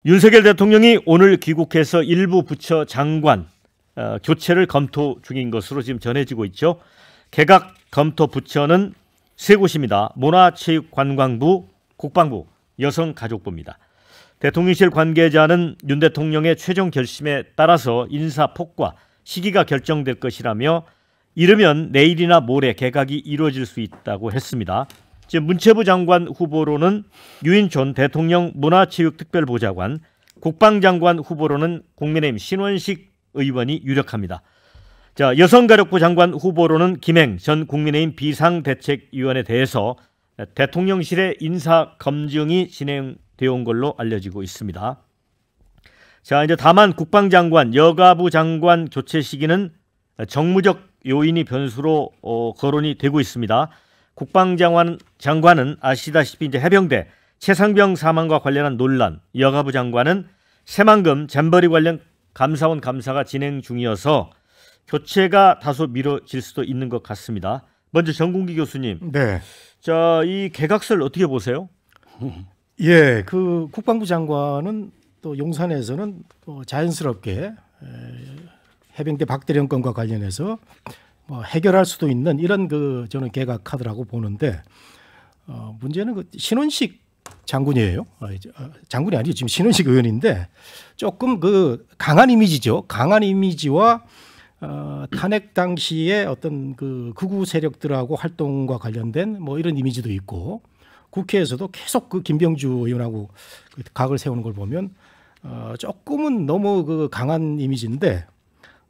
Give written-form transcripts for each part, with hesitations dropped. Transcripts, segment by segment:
윤석열 대통령이 오늘 귀국해서 일부 부처 장관 교체를 검토 중인 것으로 지금 전해지고 있죠. 개각 검토 부처는 세 곳입니다. 문화체육관광부, 국방부, 여성가족부입니다. 대통령실 관계자는 윤 대통령의 최종 결심에 따라서 인사폭과 시기가 결정될 것이라며 이르면 내일이나 모레 개각이 이루어질 수 있다고 했습니다. 지금 문체부 장관 후보로는 유인촌 대통령 문화체육특별보좌관, 국방장관 후보로는 국민의힘 신원식 의원이 유력합니다. 자, 여성가족부 장관 후보로는 김행 전 국민의힘 비상대책위원에 대해서 대통령실의 인사 검증이 진행되어 온 걸로 알려지고 있습니다. 자, 이제 다만 국방장관, 여가부 장관 교체 시기는 정무적 요인이 변수로 거론이 되고 있습니다. 국방장관은 아시다시피 이제 해병대 최상병 사망과 관련한 논란, 여가부 장관은 새만금 잼버리 관련 감사원 감사가 진행 중이어서 교체가 다소 미뤄질 수도 있는 것 같습니다. 먼저 정kun기 교수님, 네. 자, 이 개각설 어떻게 보세요? 예, 그 국방부 장관은 또 용산에서는 자연스럽게 해병대 박대령 건과 관련해서 뭐 해결할 수도 있는 이런 그 저는 개각 카드라고 보는데 문제는 그 신원식 장군이에요. 장군이 아니죠. 지금 신원식 의원인데 조금 그 강한 이미지죠. 강한 이미지와 탄핵 당시에 어떤 그 극우 세력들하고 활동과 관련된 뭐 이런 이미지도 있고 국회에서도 계속 그 김병주 의원하고 그 각을 세우는 걸 보면 조금은 너무 그 강한 이미지인데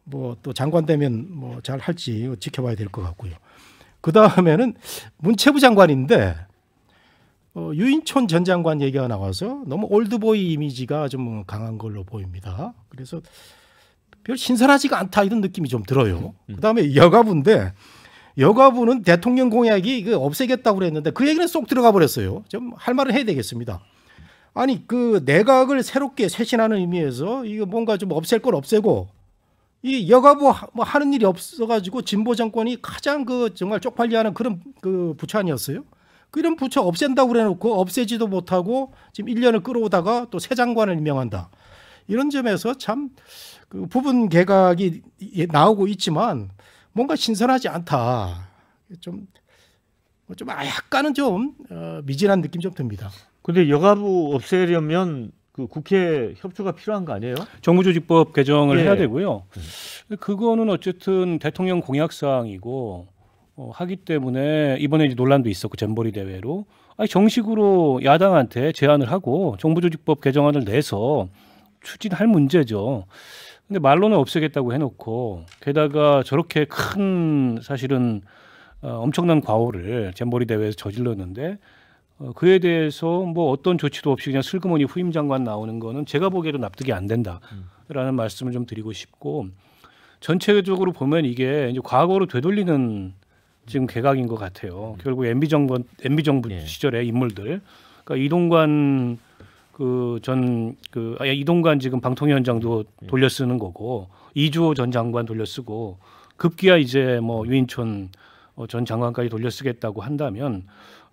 뭐 또 장관 되면 뭐 잘 할지 지켜봐야 될 것 같고요. 그 다음에는 문체부 장관인데 유인촌 전 장관 얘기가 나와서 너무 올드보이 이미지가 좀 강한 걸로 보입니다. 그래서 별 신선하지가 않다 이런 느낌이 좀 들어요. 그 다음에 여가부인데 여가부는 대통령 공약이 그 없애겠다고 그랬는데 그 얘기는 쏙 들어가 버렸어요. 좀 할 말을 해야 되겠습니다. 아니 그 내각을 새롭게 쇄신하는 의미에서 이거 뭔가 좀 없앨 걸 없애고 이 여가부 뭐 하는 일이 없어가지고 진보 정권이 가장 그 정말 쪽팔려하는 그런 그 부처 아니었어요? 그런 부처 없앤다고 그래놓고 없애지도 못하고 지금 1년을 끌어오다가 또 새 장관을 임명한다. 이런 점에서 참 그 부분 개각이 나오고 있지만 뭔가 신선하지 않다. 좀 약간은 좀 미진한 느낌 좀 듭니다. 근데 여가부 없애려면 그 국회 협조가 필요한 거 아니에요? 정부조직법 개정을 해야 되고요. 그거는 어쨌든 대통령 공약 사항이고 하기 때문에 이번에 이제 논란도 있었고 잼버리 대회로 정식으로 야당한테 제안을 하고 정부조직법 개정안을 내서 추진할 문제죠. 근데 말로는 없애겠다고 해놓고 게다가 저렇게 큰 사실은 엄청난 과오를 잼버리 대회에서 저질렀는데 그에 대해서 뭐 어떤 조치도 없이 그냥 슬그머니 후임 장관 나오는 거는 제가 보기에도 납득이 안 된다라는 말씀을 좀 드리고 싶고 전체적으로 보면 이게 이제 과거로 되돌리는 지금 개각인 것 같아요. 결국 MB 정부 시절의 인물들, 그러니까 이동관 이동관 지금 방통위원장도 돌려 쓰는 거고 이주호 전 장관 돌려 쓰고 급기야 이제 뭐 유인촌 전 장관까지 돌려 쓰겠다고 한다면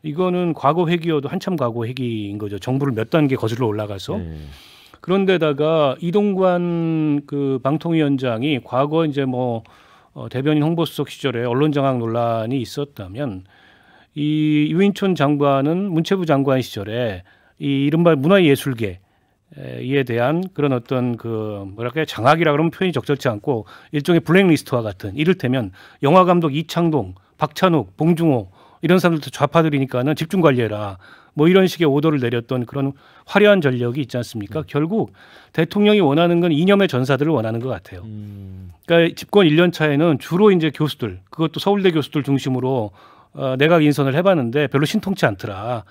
이거는 과거 회기여도 한참 과거 회기인 거죠. 정부를 몇 단계 거슬러 올라가서. 그런데다가 이동관 그 방통위원장이 과거 이제 뭐 대변인 홍보수석 시절에 언론장악 논란이 있었다면 이 유인촌 장관은 문체부 장관 시절에 이 이른바 문화예술계에 대한 그런 어떤 그 뭐랄까요 장악이라 그러면 표현이 적절치 않고 일종의 블랙리스트와 같은 이를테면 영화감독 이창동, 박찬욱, 봉중호 이런 사람들도 좌파들이니까는 집중 관리해라 뭐 이런 식의 오더를 내렸던 그런 화려한 전력이 있지 않습니까? 결국 대통령이 원하는 건 이념의 전사들을 원하는 것 같아요. 그러니까 집권 1년 차에는 주로 이제 교수들, 그것도 서울대 교수들 중심으로 내각 인선을 해봤는데 별로 신통치 않더라.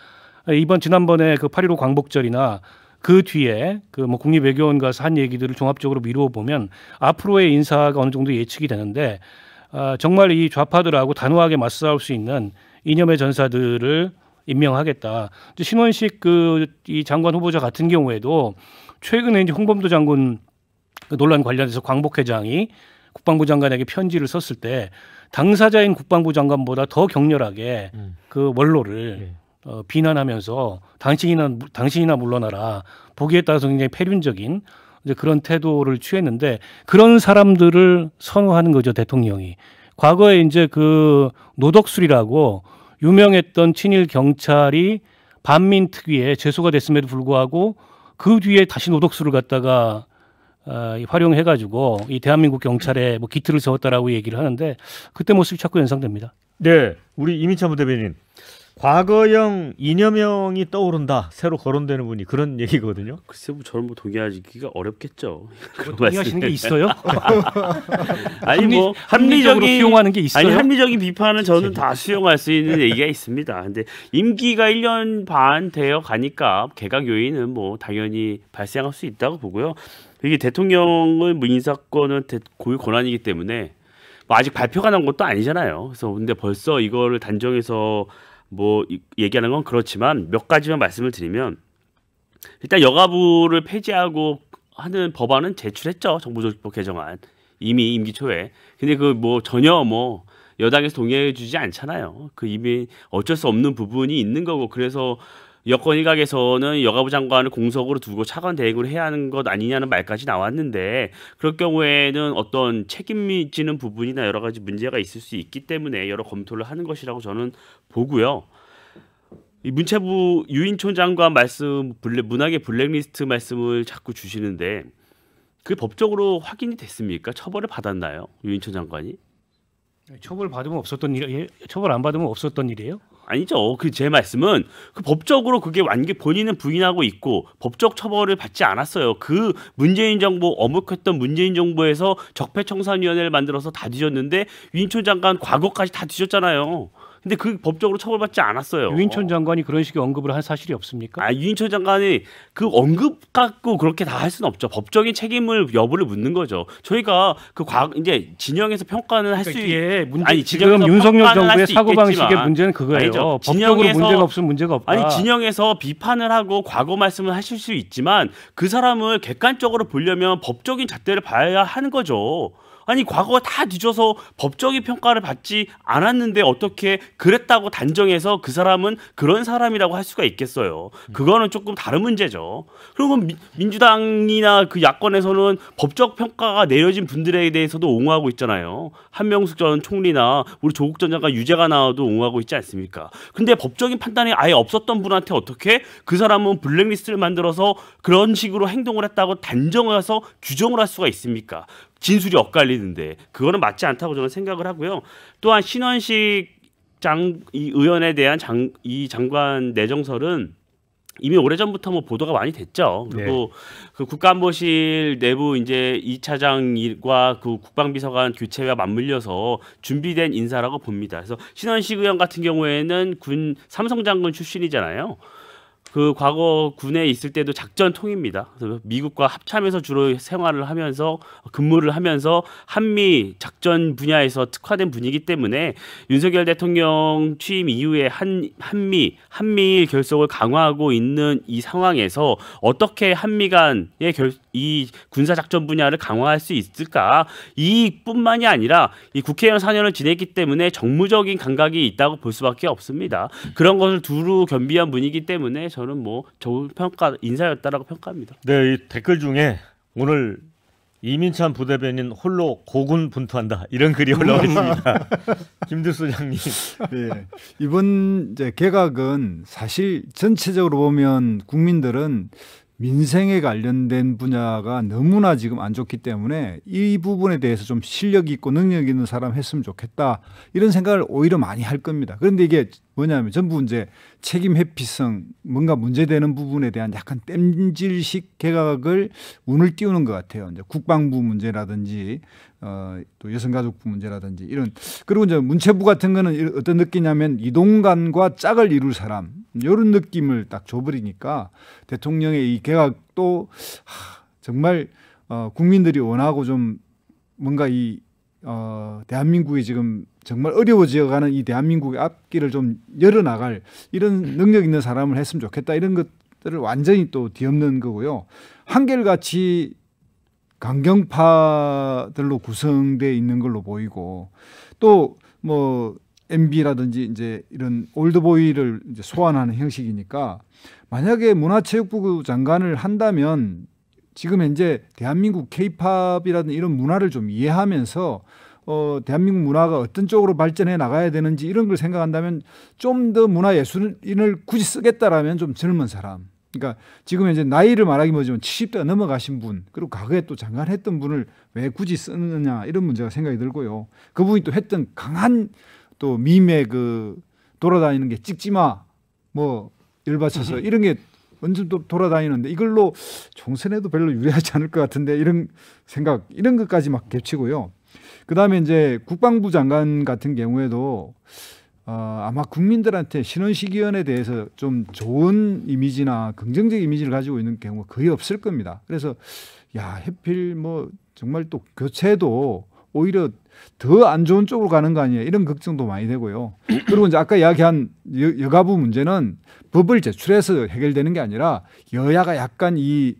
지난번에 그 8.15 광복절이나 그 뒤에 그 뭐 국립외교원 가서 한 얘기들을 종합적으로 미루어 보면 앞으로의 인사가 어느 정도 예측이 되는데 정말 이 좌파들하고 단호하게 맞싸울 수 있는 이념의 전사들을 임명하겠다. 신원식 이 장관 후보자 같은 경우에도 최근에 이제 홍범도 장군 논란 관련해서 광복회장이 국방부 장관에게 편지를 썼을 때 당사자인 국방부 장관보다 더 격렬하게 그 원로를 비난하면서 당신이나 물러나라. 보기에 따라서 굉장히 패륜적인 이제 그런 태도를 취했는데 그런 사람들을 선호하는 거죠 대통령이. 과거에 이제 그 노덕술이라고 유명했던 친일 경찰이 반민특위에 제소가 됐음에도 불구하고 그 뒤에 다시 노덕술을 갖다가 활용해가지고 이 대한민국 경찰에 뭐 기틀을 세웠다라고 얘기를 하는데 그때 모습이 자꾸 연상됩니다. 네, 우리 이민찬 부대변인. 과거형 이념형이 떠오른다. 새로 거론되는 분이 그런 얘기거든요. 글쎄 뭐 저는 뭐 동의하기가 어렵겠죠. 동의하시는 게 있어요? 아니 뭐 합리적으로 수용하는 게 있어요? 아니 합리적인 비판은 저는 다 수용할 수 있는 얘기가 있습니다. 근데 임기가 1년 반 되어 가니까 개각 요인은 뭐 당연히 발생할 수 있다고 보고요. 이게 대통령의 뭐 인사권은 고유 권한이기 때문에 뭐 아직 발표가 난 것도 아니잖아요. 그래서 근데 벌써 이거를 단정해서 뭐 얘기하는 건 그렇지만 몇 가지만 말씀을 드리면 일단 여가부를 폐지하고 하는 법안은 제출했죠. 정부조직법 개정안 이미 임기 초에. 근데 그 뭐 전혀 뭐 여당에서 동의해주지 않잖아요. 그 이미 어쩔 수 없는 부분이 있는 거고 그래서 여권 일각에서는 여가부 장관을 공석으로 두고 차관 대행으로 해야 하는 것 아니냐는 말까지 나왔는데 그럴 경우에는 어떤 책임지는 부분이나 여러 가지 문제가 있을 수 있기 때문에 여러 검토를 하는 것이라고 저는 보고요. 이 문체부 유인촌 장관 말씀 문학의 블랙리스트 말씀을 자꾸 주시는데 그게 법적으로 확인이 됐습니까? 처벌을 받았나요? 유인촌 장관이? 처벌 받으면 없었던 일, 처벌 안 받으면 없었던 일이에요? 아니죠. 그 제 말씀은 그 법적으로 그게 완전 본인은 부인하고 있고 법적 처벌을 받지 않았어요. 그 문재인 정부 어묵했던 문재인 정부에서 적폐청산위원회를 만들어서 다 뒤졌는데 유인촌 장관 과거까지 다 뒤졌잖아요. 근데 그 법적으로 처벌받지 않았어요. 유인촌 장관이 그런 식의 언급을 한 사실이 없습니까? 유인촌 장관이 그 언급 갖고 그렇게 다 할 수는 없죠. 법적인 책임을 여부를 묻는 거죠. 저희가 그 이제 진영에서 평가는 할 수 지금 윤석열 정부의 사고 방식의 문제는 그거예요. 아니죠. 법적으로 문제가 없으면 문제가 없다. 아니 진영에서 비판을 하고 과거 말씀을 하실 수 있지만 그 사람을 객관적으로 보려면 법적인 잣대를 봐야 하는 거죠. 아니 과거가 다 뒤져서 법적인 평가를 받지 않았는데 어떻게 그랬다고 단정해서 그 사람은 그런 사람이라고 할 수가 있겠어요. 그거는 조금 다른 문제죠. 그리고 민주당이나 그 야권에서는 법적 평가가 내려진 분들에 대해서도 옹호하고 있잖아요. 한명숙 전 총리나 우리 조국 전 장관 유죄가 나와도 옹호하고 있지 않습니까? 근데 법적인 판단이 아예 없었던 분한테 어떻게 그 사람은 블랙리스트를 만들어서 그런 식으로 행동을 했다고 단정해서 규정을 할 수가 있습니까? 진술이 엇갈리는데 그거는 맞지 않다고 저는 생각을 하고요. 또한 신원식 이 의원에 대한 이 장관 내정설은 이미 오래전부터 뭐 보도가 많이 됐죠. 그리고 그 국가안보실 내부 이제 2차장과 그 국방비서관 교체와 맞물려서 준비된 인사라고 봅니다. 그래서 신원식 의원 같은 경우에는 군 삼성장군 출신이잖아요. 그 과거 군에 있을 때도 작전통입니다. 그래서 미국과 합참에서 주로 생활을 하면서 근무를 하면서 한미 작전 분야에서 특화된 분이기 때문에 윤석열 대통령 취임 이후에 한미일 결속을 강화하고 있는 이 상황에서 어떻게 한미 간의 이 군사작전 분야를 강화할 수 있을까? 이뿐만이 아니라 이 국회의원 4년을 지냈기 때문에 정무적인 감각이 있다고 볼 수밖에 없습니다. 그런 것을 두루 겸비한 분이기 때문에 저는 뭐 좋은 인사였다라고 평가합니다. 네, 이 댓글 중에 오늘 이민찬 부대변인 홀로 고군분투한다 이런 글이 올라와 있습니다. 김득수 소장님. 네, 이번 이제 개각은 사실 전체적으로 보면 국민들은 민생에 관련된 분야가 너무나 지금 안 좋기 때문에 이 부분에 대해서 좀 실력 있고 능력 있는 사람 했으면 좋겠다 이런 생각을 오히려 많이 할 겁니다. 그런데 이게 뭐냐면 전부 이제 책임 회피성 뭔가 문제되는 부분에 대한 약간 땜질식 개각을 운을 띄우는 것 같아요. 이제 국방부 문제라든지 또 여성가족부 문제라든지 이런 그리고 이제 문체부 같은 거는 어떤 느끼냐면 이동관과 짝을 이룰 사람 이런 느낌을 딱 줘버리니까 대통령의 이 개각도 정말 국민들이 원하고 좀 뭔가 이 대한민국이 지금 정말 어려워져가는 이 대한민국의 앞길을 좀 열어나갈 이런 능력 있는 사람을 했으면 좋겠다 이런 것들을 완전히 또 뒤엎는 거고요. 한결같이 강경파들로 구성되어 있는 걸로 보이고 또 뭐 MB라든지 이제 이런 올드보이를 이제 소환하는 형식이니까 만약에 문화체육부 장관을 한다면 지금 현재 대한민국 K-팝이라든 이런 문화를 좀 이해하면서 대한민국 문화가 어떤 쪽으로 발전해 나가야 되는지 이런 걸 생각한다면 좀 더 문화예술인을 굳이 쓰겠다라면 좀 젊은 사람. 그러니까 지금 이제 나이를 말하기 뭐지만 70대가 넘어가신 분, 그리고 과거에 또 장관 했던 분을 왜 굳이 쓰느냐 이런 문제가 생각이 들고요. 그분이 또 했던 강한 또 밈의 그 돌아다니는 게 찍지마 뭐 열받쳐서 이런 게 완전 또 돌아다니는데 이걸로 총선에도 별로 유리하지 않을 것 같은데 이런 생각 이런 것까지 막 겹치고요. 그다음에 이제 국방부 장관 같은 경우에도 아마 국민들한테 신원식위원회에 대해서 좀 좋은 이미지나 긍정적 이미지를 가지고 있는 경우가 거의 없을 겁니다. 그래서 야 하필 뭐 정말 또 교체도 오히려 더 안 좋은 쪽으로 가는 거 아니에요. 이런 걱정도 많이 되고요. 그리고 이제 아까 이야기한 여가부 문제는 법을 제출해서 해결되는 게 아니라 여야가 약간 이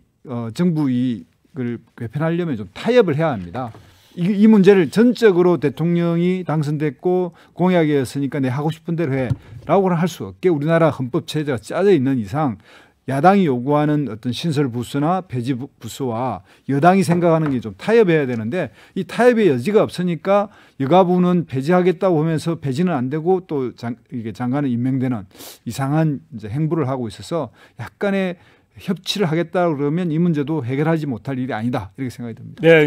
정부 이걸 개편하려면 좀 타협을 해야 합니다. 이 문제를 전적으로 대통령이 당선됐고 공약이었으니까 내 하고 싶은 대로 해라고는 할 수 없게 우리나라 헌법 체제가 짜져 있는 이상 야당이 요구하는 어떤 신설 부서나 폐지 부서와 여당이 생각하는 게 좀 타협해야 되는데 이 타협의 여지가 없으니까 여가부는 폐지하겠다고 하면서 폐지는 안 되고 또 이게 장관은 임명되는 이상한 이제 행보를 하고 있어서 약간의 협치를 하겠다 그러면 이 문제도 해결하지 못할 일이 아니다 이렇게 생각이 듭니다. 네.